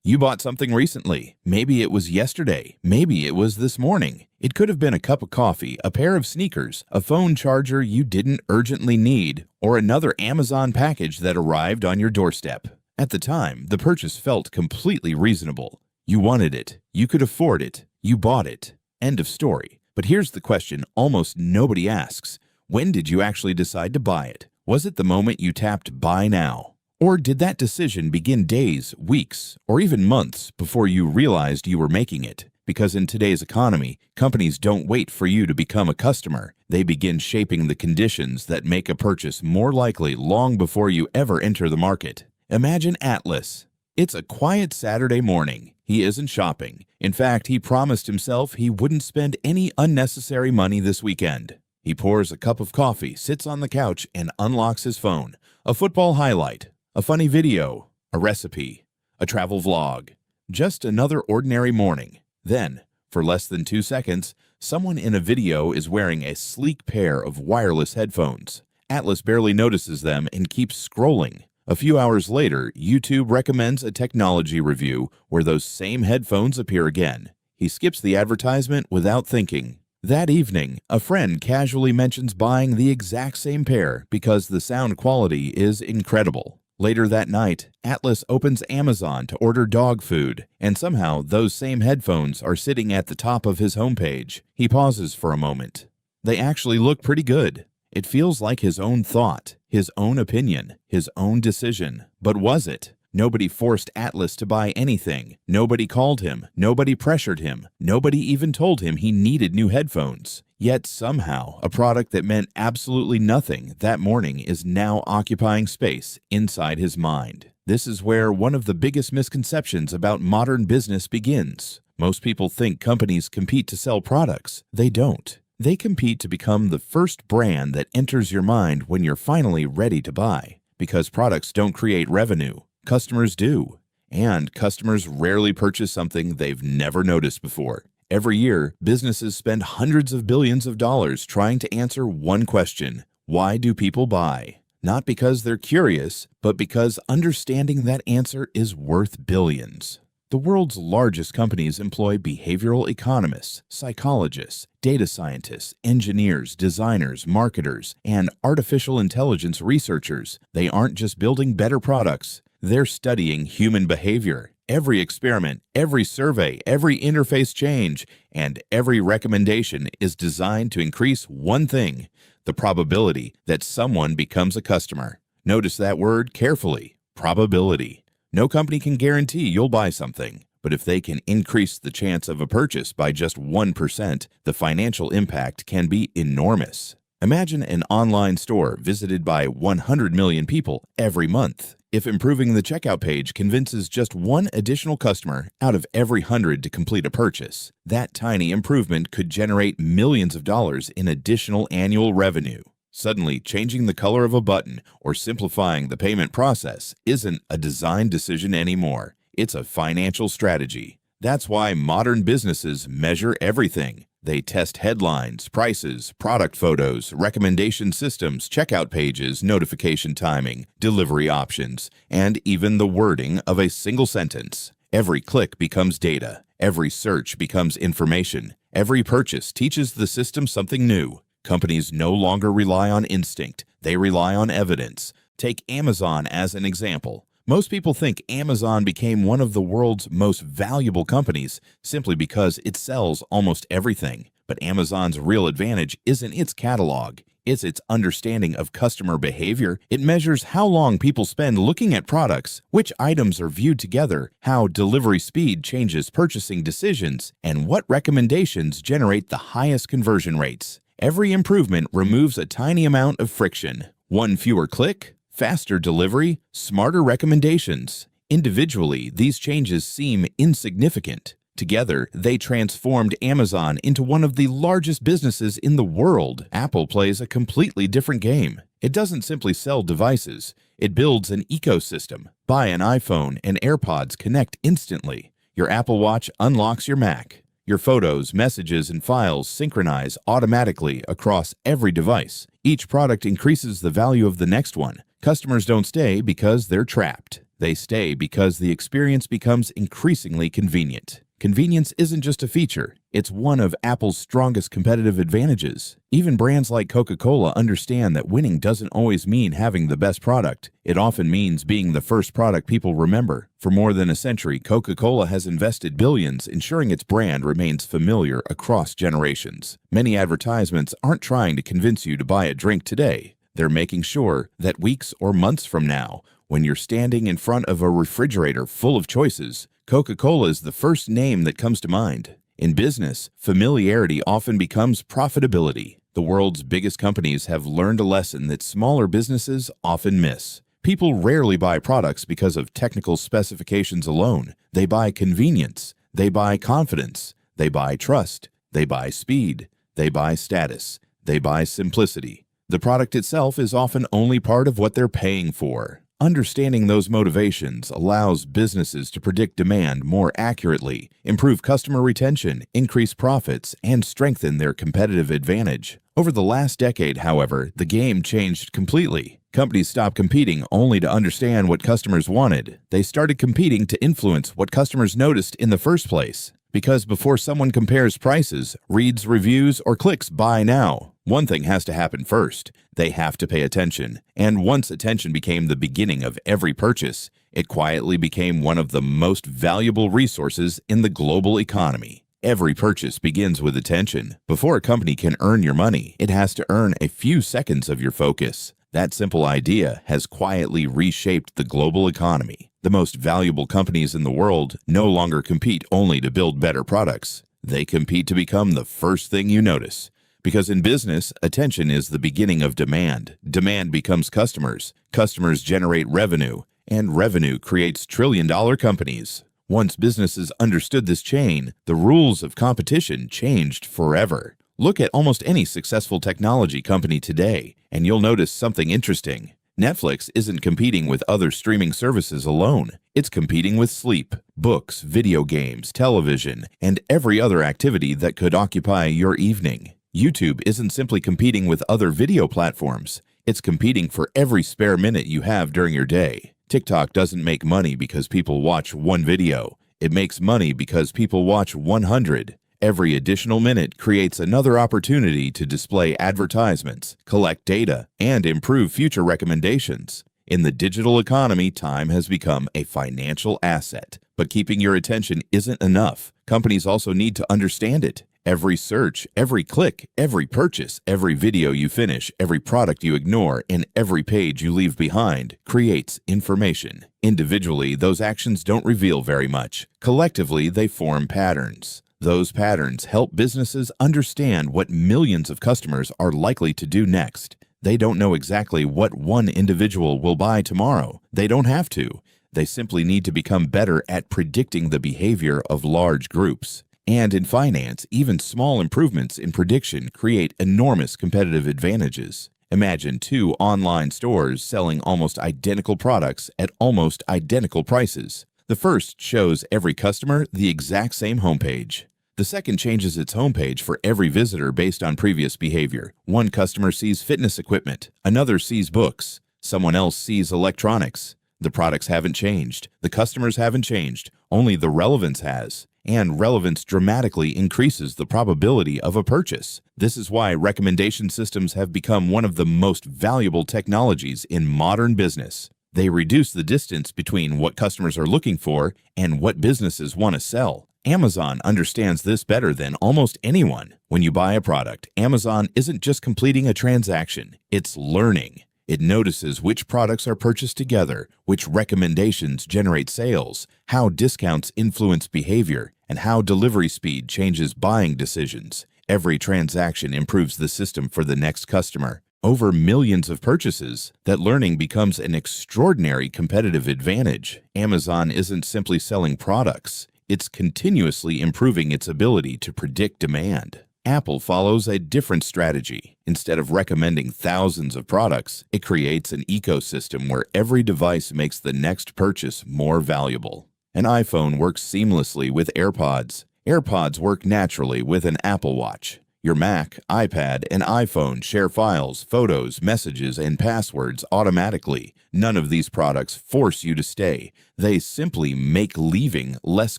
You bought something recently. Maybe it was yesterday. Maybe it was this morning. It could have been a cup of coffee, a pair of sneakers, a phone charger you didn't urgently need, or another Amazon package that arrived on your doorstep. At the time, the purchase felt completely reasonable. You wanted it. You could afford it. You bought it. End of story. But here's the question almost nobody asks. When did you actually decide to buy it? Was it the moment you tapped Buy Now? Or did that decision begin days, weeks, or even months before you realized you were making it? Because in today's economy, companies don't wait for you to become a customer. They begin shaping the conditions that make a purchase more likely long before you ever enter the market. Imagine Atlas. It's a quiet Saturday morning. He isn't shopping. In fact, he promised himself he wouldn't spend any unnecessary money this weekend. He pours a cup of coffee, sits on the couch, and unlocks his phone. A football highlight, a funny video, a recipe, a travel vlog. Just another ordinary morning. Then, for less than 2 seconds, someone in a video is wearing a sleek pair of wireless headphones. Atlas barely notices them and keeps scrolling. A few hours later, YouTube recommends a technology review where those same headphones appear again. He skips the advertisement without thinking. That evening, a friend casually mentions buying the exact same pair because the sound quality is incredible. Later that night, Atlas opens Amazon to order dog food, and somehow those same headphones are sitting at the top of his homepage. He pauses for a moment. They actually look pretty good. It feels like his own thought, his own opinion, his own decision. But was it? Nobody forced Atlas to buy anything. Nobody called him. Nobody pressured him. Nobody even told him he needed new headphones. Yet somehow, a product that meant absolutely nothing that morning is now occupying space inside his mind. This is where one of the biggest misconceptions about modern business begins. Most people think companies compete to sell products. They don't. They compete to become the first brand that enters your mind when you're finally ready to buy. Because products don't create revenue. Customers do. And customers rarely purchase something they've never noticed before. Every year, businesses spend hundreds of billions of dollars trying to answer one question. Why do people buy? Not because they're curious, but because understanding that answer is worth billions. The world's largest companies employ behavioral economists, psychologists, data scientists, engineers, designers, marketers, and artificial intelligence researchers. They aren't just building better products. They're studying human behavior. Every experiment, every survey, every interface change, and every recommendation is designed to increase one thing: the probability that someone becomes a customer. Notice that word carefully: probability. No company can guarantee you'll buy something, but if they can increase the chance of a purchase by just 1%, the financial impact can be enormous. Imagine an online store visited by 100 million people every month. If improving the checkout page convinces just one additional customer out of every 100 to complete a purchase, that tiny improvement could generate millions of dollars in additional annual revenue. Suddenly, changing the color of a button or simplifying the payment process isn't a design decision anymore. It's a financial strategy. That's why modern businesses measure everything. They test headlines, prices, product photos, recommendation systems, checkout pages, notification timing, delivery options, and even the wording of a single sentence. Every click becomes data. Every search becomes information. Every purchase teaches the system something new. Companies no longer rely on instinct. They rely on evidence. Take Amazon as an example. Most people think Amazon became one of the world's most valuable companies simply because it sells almost everything. But Amazon's real advantage isn't its catalog. It's its understanding of customer behavior. It measures how long people spend looking at products, which items are viewed together, how delivery speed changes purchasing decisions, and what recommendations generate the highest conversion rates. Every improvement removes a tiny amount of friction. One fewer click, faster delivery, smarter recommendations. Individually, these changes seem insignificant. Together, they transformed Amazon into one of the largest businesses in the world. Apple plays a completely different game. It doesn't simply sell devices. It builds an ecosystem. Buy an iPhone and AirPods connect instantly. Your Apple Watch unlocks your Mac. Your photos, messages, and files synchronize automatically across every device. Each product increases the value of the next one. Customers don't stay because they're trapped. They stay because the experience becomes increasingly convenient. Convenience isn't just a feature, it's one of Apple's strongest competitive advantages. Even brands like Coca-Cola understand that winning doesn't always mean having the best product. It often means being the first product people remember. For more than a century, Coca-Cola has invested billions ensuring its brand remains familiar across generations. Many advertisements aren't trying to convince you to buy a drink today. They're making sure that weeks or months from now, when you're standing in front of a refrigerator full of choices, Coca-Cola is the first name that comes to mind. In business, familiarity often becomes profitability. The world's biggest companies have learned a lesson that smaller businesses often miss. People rarely buy products because of technical specifications alone. They buy convenience. They buy confidence. They buy trust. They buy speed. They buy status. They buy simplicity. The product itself is often only part of what they're paying for. Understanding those motivations allows businesses to predict demand more accurately, improve customer retention, increase profits, and strengthen their competitive advantage. Over the last decade, however, the game changed completely. Companies stopped competing only to understand what customers wanted. They started competing to influence what customers noticed in the first place. Because before someone compares prices, reads reviews, or clicks buy now, one thing has to happen first. They have to pay attention. And once attention became the beginning of every purchase, it quietly became one of the most valuable resources in the global economy. Every purchase begins with attention. Before a company can earn your money, it has to earn a few seconds of your focus. That simple idea has quietly reshaped the global economy. The most valuable companies in the world no longer compete only to build better products. They compete to become the first thing you notice. Because in business, attention is the beginning of demand. Demand becomes customers. Customers generate revenue. And revenue creates trillion-dollar companies. Once businesses understood this chain, the rules of competition changed forever. Look at almost any successful technology company today, and you'll notice something interesting. Netflix isn't competing with other streaming services alone. It's competing with sleep, books, video games, television, and every other activity that could occupy your evening. YouTube isn't simply competing with other video platforms. It's competing for every spare minute you have during your day. TikTok doesn't make money because people watch one video. It makes money because people watch 100. Every additional minute creates another opportunity to display advertisements, collect data, and improve future recommendations. In the digital economy, time has become a financial asset. But keeping your attention isn't enough. Companies also need to understand it. Every search, every click, every purchase, every video you finish, every product you ignore, and every page you leave behind creates information. Individually, those actions don't reveal very much. Collectively, they form patterns. Those patterns help businesses understand what millions of customers are likely to do next. They don't know exactly what one individual will buy tomorrow. They don't have to. They simply need to become better at predicting the behavior of large groups. And in finance, even small improvements in prediction create enormous competitive advantages. Imagine two online stores selling almost identical products at almost identical prices. The first shows every customer the exact same homepage. The second changes its homepage for every visitor based on previous behavior. One customer sees fitness equipment, another sees books, someone else sees electronics. The products haven't changed, the customers haven't changed, only the relevance has. And relevance dramatically increases the probability of a purchase. This is why recommendation systems have become one of the most valuable technologies in modern business. They reduce the distance between what customers are looking for and what businesses want to sell. Amazon understands this better than almost anyone. When you buy a product, Amazon isn't just completing a transaction, it's learning. It notices which products are purchased together, which recommendations generate sales, how discounts influence behavior, and how delivery speed changes buying decisions. Every transaction improves the system for the next customer. Over millions of purchases, that learning becomes an extraordinary competitive advantage. Amazon isn't simply selling products, it's continuously improving its ability to predict demand. Apple follows a different strategy. Instead of recommending thousands of products, it creates an ecosystem where every device makes the next purchase more valuable. An iPhone works seamlessly with AirPods. AirPods work naturally with an Apple Watch. Your Mac, iPad, and iPhone share files, photos, messages, and passwords automatically. None of these products force you to stay. They simply make leaving less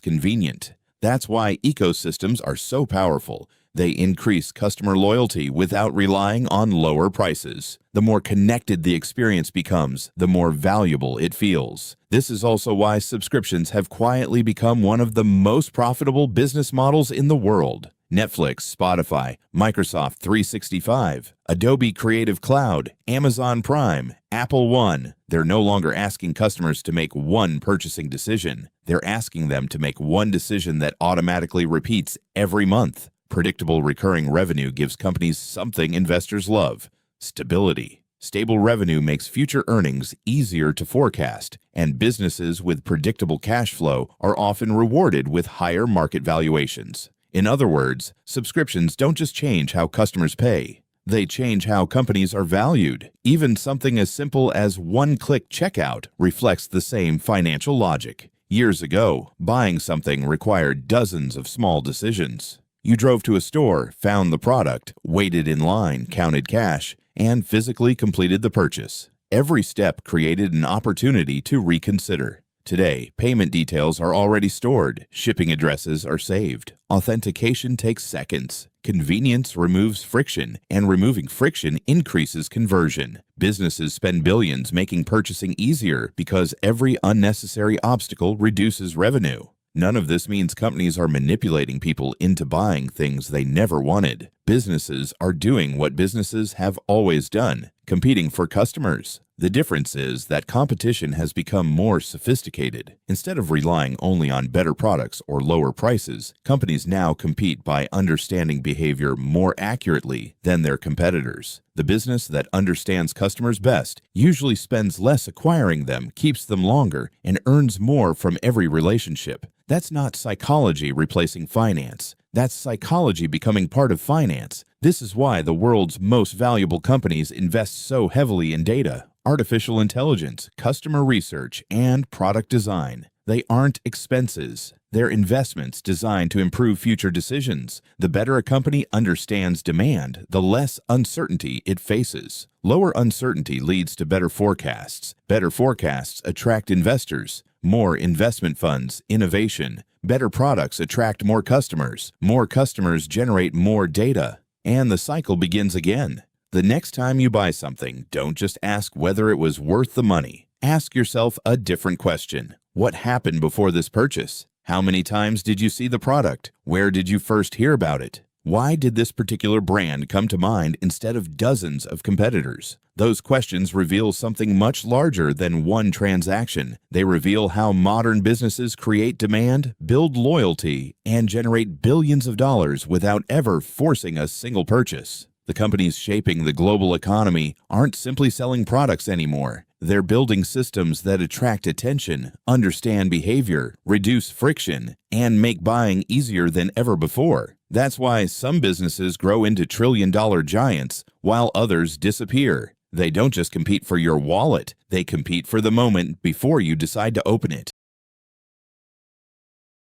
convenient. That's why ecosystems are so powerful. They increase customer loyalty without relying on lower prices. The more connected the experience becomes, the more valuable it feels. This is also why subscriptions have quietly become one of the most profitable business models in the world. Netflix, Spotify, Microsoft 365, Adobe Creative Cloud, Amazon Prime, Apple One. They're no longer asking customers to make one purchasing decision. They're asking them to make one decision that automatically repeats every month. Predictable recurring revenue gives companies something investors love: stability. Stable revenue makes future earnings easier to forecast, and businesses with predictable cash flow are often rewarded with higher market valuations. In other words, subscriptions don't just change how customers pay. They change how companies are valued. Even something as simple as one-click checkout reflects the same financial logic. Years ago, buying something required dozens of small decisions. You drove to a store, found the product, waited in line, counted cash, and physically completed the purchase. Every step created an opportunity to reconsider. Today, payment details are already stored, shipping addresses are saved. Authentication takes seconds. Convenience removes friction, and removing friction increases conversion. Businesses spend billions making purchasing easier because every unnecessary obstacle reduces revenue. None of this means companies are manipulating people into buying things they never wanted. Businesses are doing what businesses have always done: competing for customers. The difference is that competition has become more sophisticated. Instead of relying only on better products or lower prices, companies now compete by understanding behavior more accurately than their competitors. The business that understands customers best usually spends less acquiring them, keeps them longer, and earns more from every relationship. That's not psychology replacing finance. That's psychology becoming part of finance. This is why the world's most valuable companies invest so heavily in data, artificial intelligence, customer research, and product design. They aren't expenses. They're investments designed to improve future decisions. The better a company understands demand, the less uncertainty it faces. Lower uncertainty leads to better forecasts. Better forecasts attract investors. More investment funds, innovation. Better products attract more customers. More customers generate more data. And the cycle begins again. The next time you buy something, don't just ask whether it was worth the money. Ask yourself a different question. What happened before this purchase? How many times did you see the product? Where did you first hear about it? Why did this particular brand come to mind instead of dozens of competitors? Those questions reveal something much larger than one transaction. They reveal how modern businesses create demand, build loyalty, and generate billions of dollars without ever forcing a single purchase. The companies shaping the global economy aren't simply selling products anymore. They're building systems that attract attention, understand behavior, reduce friction, and make buying easier than ever before. That's why some businesses grow into trillion-dollar giants while others disappear. They don't just compete for your wallet, they compete for the moment before you decide to open it.